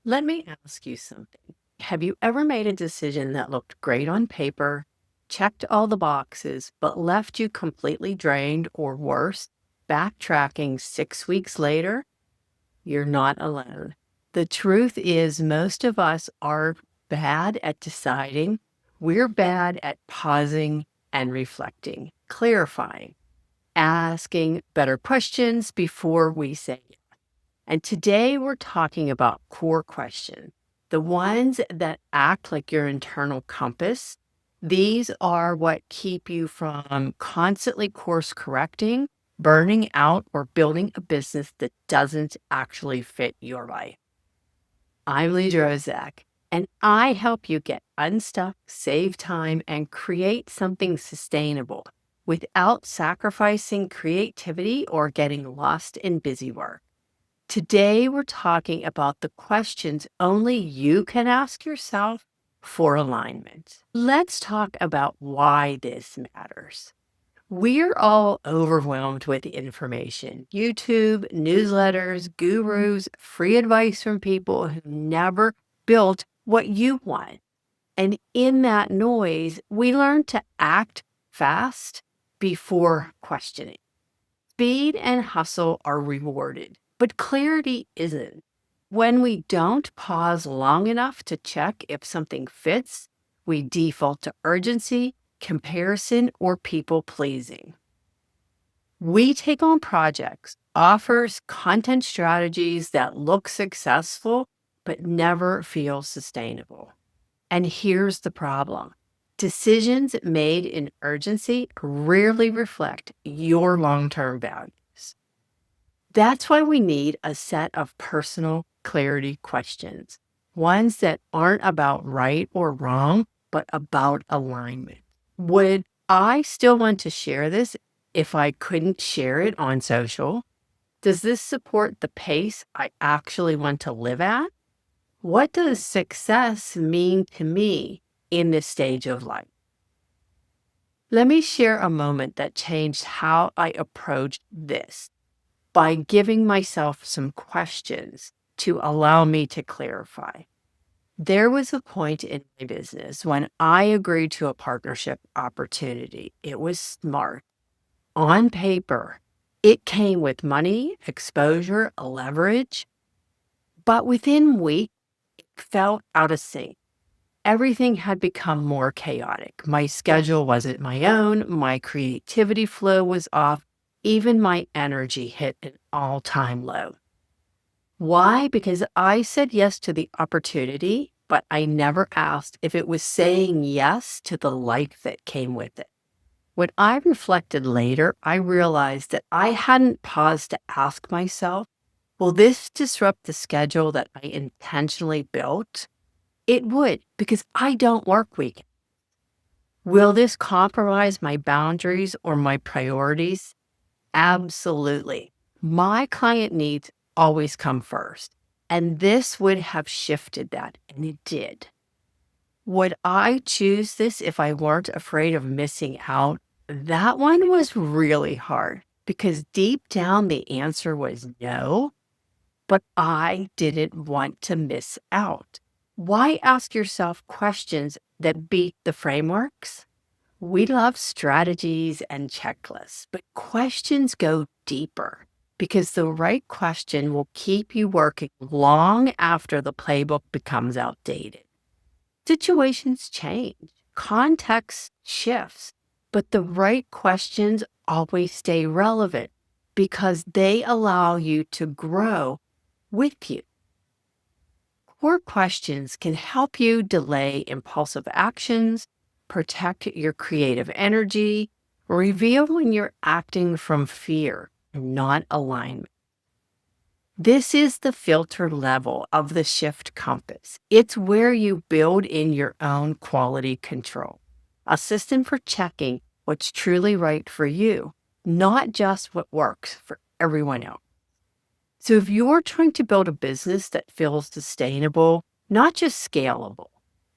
Let me ask you something. Have you ever made a decision that looked great on paper, checked all the boxes, but left you completely drained or worse, backtracking 6 weeks later? You're not alone. The truth is, most of us are bad at deciding. We're bad at pausing and reflecting, clarifying, asking better questions before we say yes. And today we're talking about core questions, the ones that act like your internal compass. These are what keep you from constantly course correcting, burning out, or building a business that doesn't actually fit your life. I'm Lee Drozak, and I help you get unstuck, save time, and create something sustainable without sacrificing creativity or getting lost in busy work. Today, we're talking about the questions only you can ask yourself for alignment. Let's talk about why this matters. We're all overwhelmed with information: YouTube, newsletters, gurus, free advice from people who never built what you want. And in that noise, we learn to act fast before questioning. Speed and hustle are rewarded, but clarity isn't. When we don't pause long enough to check if something fits, we default to urgency, comparison, or people pleasing. We take on projects, offers, content strategies that look successful, but never feel sustainable. And here's the problem: decisions made in urgency rarely reflect your long term values. That's why we need a set of personal clarity questions, ones that aren't about right or wrong, but about alignment. Would I still want to share this if I couldn't share it on social? Does this support the pace I actually want to live at? What does success mean to me in this stage of life? Let me share a moment that changed how I approached this by giving myself some questions to allow me to clarify. There was a point in my business when I agreed to a partnership opportunity. It was smart. On paper, it came with money, exposure, leverage, but within weeks, it felt out of sync. Everything had become more chaotic. My schedule wasn't my own, my creativity flow was off, even my energy hit an all time low. Why? Because I said yes to the opportunity, but I never asked if it was saying yes to the life that came with it. When I reflected later, I realized that I hadn't paused to ask myself, will this disrupt the schedule that I intentionally built? It would, because I don't work weekends. Will this compromise my boundaries or my priorities? Absolutely. My client needs always come first. And this would have shifted that, and it did. Would I choose this if I weren't afraid of missing out? That one was really hard because deep down the answer was no, but I didn't want to miss out. Why ask yourself questions that beat the frameworks? We love strategies and checklists, but questions go deeper because the right question will keep you working long after the playbook becomes outdated. Situations change, context shifts, but the right questions always stay relevant because they allow you to grow with you. Core questions can help you delay impulsive actions, protect your creative energy, reveal when you're acting from fear, not alignment. This is the filter level of the shift compass. It's where you build in your own quality control, a system for checking what's truly right for you, not just what works for everyone else. So if you're trying to build a business that feels sustainable, not just scalable,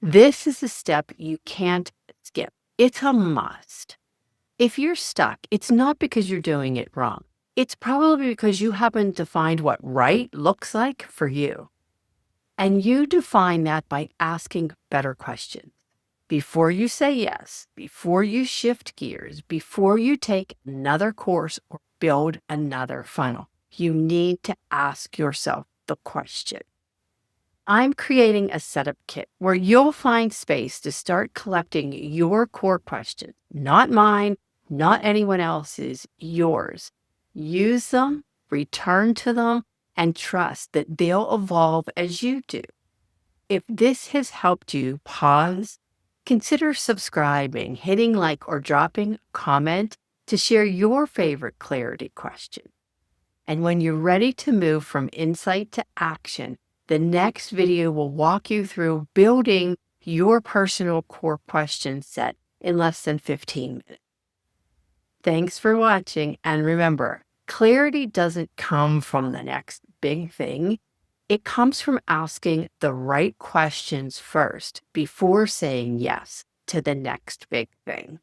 this is a step you can't skip. It's a must. If you're stuck, it's not because you're doing it wrong. It's probably because you haven't defined what right looks like for you. And you define that by asking better questions. Before you say yes, before you shift gears, before you take another course or build another funnel, you need to ask yourself the question. I'm creating a setup kit where you'll find space to start collecting your core questions, not mine, not anyone else's, yours. Use them, return to them, and trust that they'll evolve as you do. If this has helped you pause, consider subscribing, hitting like, or dropping a comment to share your favorite clarity question. And when you're ready to move from insight to action, the next video will walk you through building your personal core question set in less than 15 minutes. Thanks for watching. And remember, clarity doesn't come from the next big thing. It comes from asking the right questions first before saying yes to the next big thing.